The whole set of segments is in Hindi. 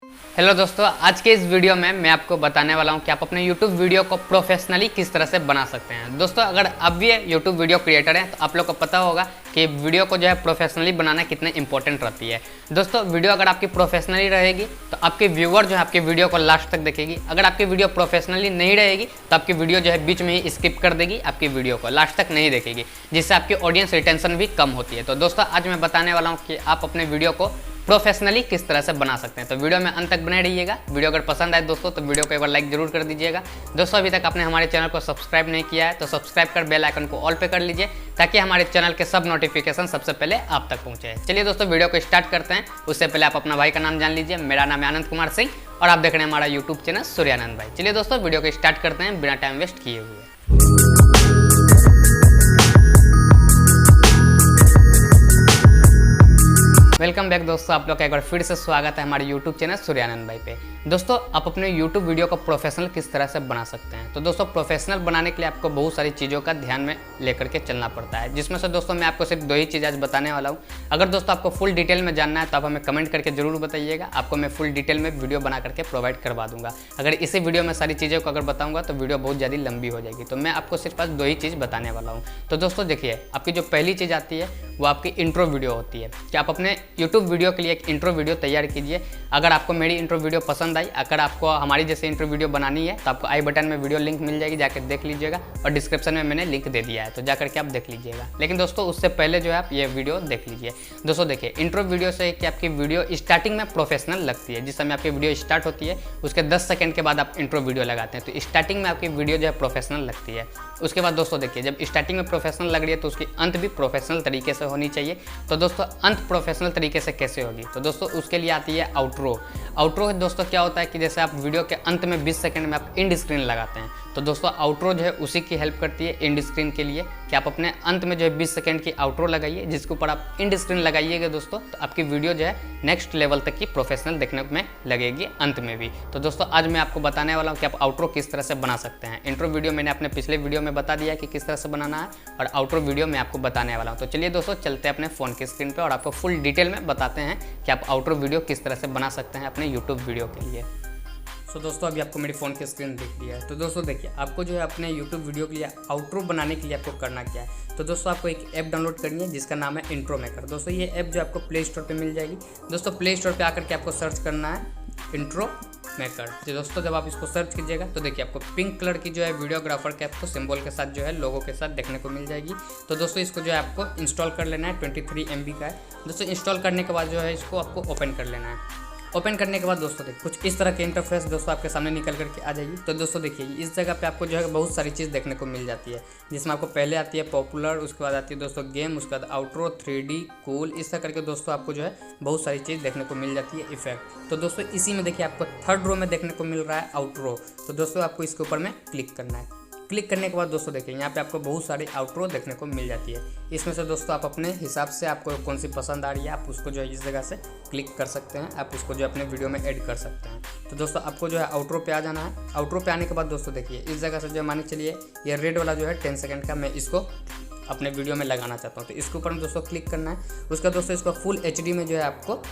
हेलो दोस्तों, आज के इस वीडियो में मैं आपको बताने वाला हूं कि आप अपने YouTube वीडियो को प्रोफेशनली किस तरह से बना सकते हैं। दोस्तों, अगर आप भी YouTube वीडियो क्रिएटर हैं तो आप लोग को पता होगा कि वीडियो को जो है प्रोफेशनली बनाना कितने इंपॉर्टेंट रहती है। दोस्तों, वीडियो अगर आपकी प्रोफेशनली रहेगी तो आपके व्यूअर जो है आपके वीडियो को लास्ट तक देखेगी। अगर आपकी वीडियो प्रोफेशनली नहीं रहेगी तो आपकी वीडियो जो है बीच में ही स्किप कर देगी, आपकी वीडियो को लास्ट तक नहीं देखेगी, जिससे आपकी ऑडियंस रिटेंशन भी कम होती है। तो दोस्तों, आज मैं बताने वाला हूँ कि आप अपने वीडियो को प्रोफेशनली किस तरह से बना सकते हैं। तो वीडियो में अंत तक बने रहिएगा। वीडियो अगर पसंद आए दोस्तों तो वीडियो को एक बार लाइक जरूर कर दीजिएगा। दोस्तों, अभी तक आपने हमारे चैनल को सब्सक्राइब नहीं किया है तो सब्सक्राइब कर बेल आइकन को ऑल पे कर लीजिए, ताकि हमारे चैनल के सब नोटिफिकेशन सबसे पहले आप तक पहुंचे। चलिए दोस्तों, वीडियो को स्टार्ट करते हैं। उससे पहले आप अपना भाई का नाम जान लीजिए। मेरा नाम है आनंद सिंह और आप देख रहे हैं हमारा यूट्यूब चैनल सूर्यानंद भाई। चलिए दोस्तों, वीडियो को स्टार्ट करते हैं बिना टाइम वेस्ट किए हुए। वेलकम बैक दोस्तों, आप लोग का एक बार फिर से स्वागत है हमारे यूट्यूब चैनल सूर्यानंद भाई पे। दोस्तों, आप अपने यूट्यूब वीडियो को प्रोफेशनल किस तरह से बना सकते हैं। तो दोस्तों, प्रोफेशनल बनाने के लिए आपको बहुत सारी चीज़ों का ध्यान में लेकर के चलना पड़ता है, जिसमें से दोस्तों मैं आपको सिर्फ 2 ही चीज़ आज बताने वाला हूँ। अगर दोस्तों आपको फुल डिटेल में जानना है तो आप हमें कमेंट करके जरूर बताइएगा, आपको मैं फुल डिटेल में वीडियो बना करके प्रोवाइड करवा दूंगा। अगर इसी वीडियो में सारी चीज़ों को अगर बताऊँगा तो वीडियो बहुत ज़्यादा लंबी हो जाएगी, तो मैं आपको सिर्फ आज 2 ही चीज़ बताने वाला हूँ। तो दोस्तों देखिए, आपकी जो पहली चीज़ आती है वो आपकी इंट्रो वीडियो होती है कि आप अपने यूट्यूब वीडियो के लिए एक इंट्रो वीडियो तैयार कीजिए। अगर आपको मेरी इंट्रो वीडियो पसंद आई, अगर आपको हमारी जैसे इंट्रो वीडियो बनानी है तो आपको आई बटन में वीडियो लिंक मिल जाएगी, जाकर देख लीजिएगा, और डिस्क्रिप्शन में मैंने लिंक दे दिया है, तो जाकर के आप देख लीजिएगा। लेकिन दोस्तों, उससे पहले जो है आप ये वीडियो देख लीजिए। दोस्तों देखिए, इंट्रो वीडियो से कि आपकी वीडियो स्टार्टिंग में प्रोफेशनल लगती है। जिस समय आपकी वीडियो स्टार्ट होती है उसके 10 सेकंड के बाद आप इंट्रो वीडियो लगाते हैं, तो स्टार्टिंग में आपकी वीडियो जो है प्रोफेशनल लगती है। उसके बाद दोस्तों देखिए, जब स्टार्टिंग में प्रोफेशनल लग रही है तो उसकी अंत भी प्रोफेशनल तरीके से होनी चाहिए। तो दोस्तों, अंत प्रोफेशनल तरीके से कैसे होगी, तो दोस्तों उसके लिए आती है आउट्रो। आउट्रो दोस्तों क्या होता है कि जैसे आप वीडियो के अंत में 20 सेकंड में आप एंड स्क्रीन लगाते हैं, तो दोस्तों आउट्रो जो है उसी की हेल्प करती है एंड स्क्रीन के लिए, कि आप अपने अंत में जो है 20 सेकंड की आउट्रो लगाइए, जिसके ऊपर आप एंड स्क्रीन लगाइएगा दोस्तों, तो आपकी वीडियो जो है नेक्स्ट लेवल तक की प्रोफेशनल देखने में लगेगी अंत में भी। तो दोस्तों, आज मैं आपको बताने वाला हूँ कि आप आउट्रो किस तरह से बना सकते हैं। इंट्रो वीडियो मैंने अपने पिछले वीडियो में बता दिया कि किस तरह से बनाना है, और आउट्रो वीडियो मैं आपको बताने वाला हूँ। तो चलिए दोस्तों, चलते हैं अपने फ़ोन की स्क्रीन पर और आपको फुल डिटेल में बताते हैं कि आप आउट्रो वीडियो किस तरह से बना सकते हैं अपने यूट्यूब वीडियो के लिए। तो दोस्तों, अभी आपको मेरी फ़ोन की स्क्रीन दिख रही है। तो दोस्तों देखिए, आपको जो है अपने यूट्यूब वीडियो के लिए आउट्रो बनाने के लिए आपको करना क्या है। तो दोस्तों, आपको एक ऐप डाउनलोड करनी है जिसका नाम है इंट्रो मेकर। दोस्तों, ये ऐप जो आपको प्ले स्टोर पे मिल जाएगी। दोस्तों, प्ले स्टोर पे आकर के आपको सर्च करना है इंट्रो मेकर। तो दोस्तों, जब आप इसको सर्च कीजिएगा तो देखिए आपको पिंक कलर की जो है वीडियोग्राफर के आपको सिंबल के साथ जो है लोगो के साथ देखने को मिल जाएगी। तो दोस्तों, इसको जो है आपको इंस्टॉल कर लेना है। 23 MB का है दोस्तों। इंस्टॉल करने के बाद जो है इसको आपको ओपन कर लेना है। ओपन करने के बाद दोस्तों देखिए, कुछ इस तरह के इंटरफेस दोस्तों आपके सामने निकल करके आ जाएगी। तो दोस्तों देखिए, इस जगह पे आपको जो है बहुत सारी चीज़ देखने को मिल जाती है, जिसमें आपको पहले आती है पॉपुलर, उसके बाद आती है दोस्तों गेम, उसके बाद आउट्रो, 3D, कूल, इस तरह करके दोस्तों आपको जो है बहुत सारी चीज़ देखने को मिल जाती है, इफेक्ट। तो दोस्तों, इसी में देखिए आपको 3rd रो में देखने को मिल रहा है आउट्रो। तो दोस्तों, आपको इसके ऊपर में क्लिक करना है। क्लिक करने के बाद दोस्तों देखिए, यहाँ पे आपको बहुत सारी आउट्रो देखने को मिल जाती है। इसमें से दोस्तों आप अपने हिसाब से आपको कौन सी पसंद आ रही है, आप उसको जो है इस जगह से क्लिक कर सकते हैं, आप उसको जो अपने वीडियो में ऐड कर सकते हैं। तो दोस्तों, आपको जो है आउट्रो पे आ जाना है। आउट्रो पे आने के बाद दोस्तों देखिए, इस जगह से जो मान चलिए ये रेड वाला जो है 10 सेकंड का, मैं इसको अपने वीडियो में लगाना चाहता हूँ, तो इसके ऊपर में दोस्तों क्लिक करना है। उसका दोस्तों इसको फुल HD में जो है आपको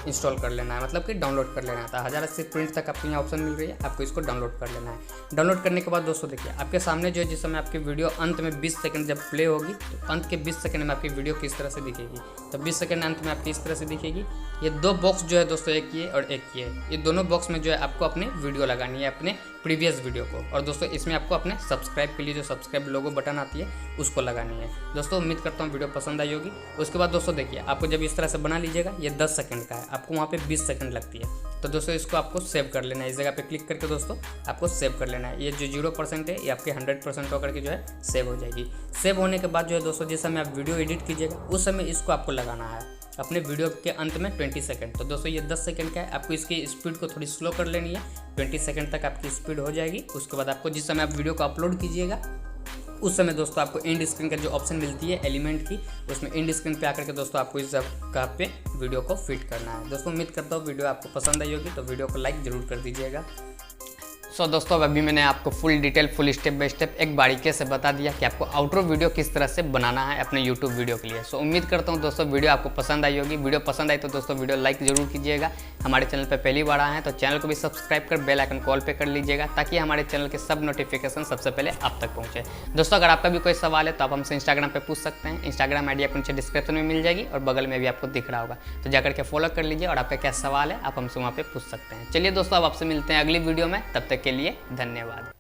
इंस्टॉल कर लेना है, मतलब कि डाउनलोड कर लेना था। 1080 प्रिंट तक आपको यहाँ ऑप्शन मिल रही है, आपको इसको डाउनलोड कर लेना है। डाउनलोड करने के बाद दोस्तों देखिए, आपके सामने जो है जिस समय आपकी वीडियो अंत में 20 सेकंड जब प्ले होगी, तो अंत के 20 सेकंड में आपकी वीडियो किस तरह से दिखेगी। तो 20 सेकंड अंत में आपकी इस तरह से दिखेगी। ये 2 बॉक्स जो है दोस्तों, एक ये और एक ये, ये दोनों बॉक्स में जो है आपको अपनी वीडियो लगानी है, अपने प्रीवियस वीडियो को। और दोस्तों, इसमें आपको अपने सब्सक्राइब के लिए जो सब्सक्राइब लोगो बटन आती है उसको लगानी है। दोस्तों, उम्मीद करता हूँ वीडियो पसंद आई होगी। उसके बाद दोस्तों देखिए, आपको जब इस तरह से बना लीजिएगा, ये 10 सेकंड का है, आपको वहाँ पे 20 सेकंड लगती है। तो दोस्तों, इसको आपको सेव कर लेना है। इस जगह पे क्लिक करके दोस्तों आपको सेव कर लेना है। ये जो 0% है ये आपके 100% होकर के जो है सेव हो जाएगी। सेव होने के बाद जो है दोस्तों, जिस समय आप वीडियो एडिट कीजिएगा उस समय इसको आपको लगाना है अपने वीडियो के अंत में 20 सेकंड। तो दोस्तों, ये 10 सेकंड का है, आपको इसकी स्पीड को थोड़ी स्लो कर लेनी है। 20 सेकंड तक आपकी स्पीड हो जाएगी। उसके बाद आपको जिस समय आप वीडियो को अपलोड कीजिएगा उस समय दोस्तों आपको एंड स्क्रीन का जो ऑप्शन मिलती है एलिमेंट की, उसमें एंड स्क्रीन पे आकर के दोस्तों आपको इस जगह पे वीडियो को फिट करना है। दोस्तों, उम्मीद करता हूँ वीडियो आपको पसंद आई होगी, तो वीडियो को लाइक ज़रूर कर दीजिएगा। सो दोस्तों अभी मैंने आपको full detail full step by step एक बारीकी से बता दिया कि आपको आउटरो वीडियो किस तरह से बनाना है अपने यूट्यूब वीडियो के लिए। सो उम्मीद करता हूँ दोस्तों वीडियो आपको पसंद आई होगी। वीडियो पसंद आई तो दोस्तों वीडियो लाइक जरूर कीजिएगा। हमारे चैनल पर पहली बार आए हैं तो चैनल को भी सब्सक्राइब कर बेल आइकन कॉल पे कर लीजिएगा ताकि हमारे चैनल के सब नोटिफिकेशन सबसे पहले आप तक पहुँचे। दोस्तों अगर आपका भी कोई सवाल है तो आप हमसे इंस्टाग्राम पर पूछ सकते हैं। इंस्टाग्राम आईडी आपको नीचे डिस्क्रिप्शन में मिल जाएगी और बगल में भी आपको दिख रहा होगा, तो जाकर के फॉलो कर लीजिए और आपका क्या सवाल है आप हमसे वहाँ पे पूछ सकते हैं। चलिए दोस्तों अब आपसे मिलते हैं अगली वीडियो में, तब तक के लिए धन्यवाद।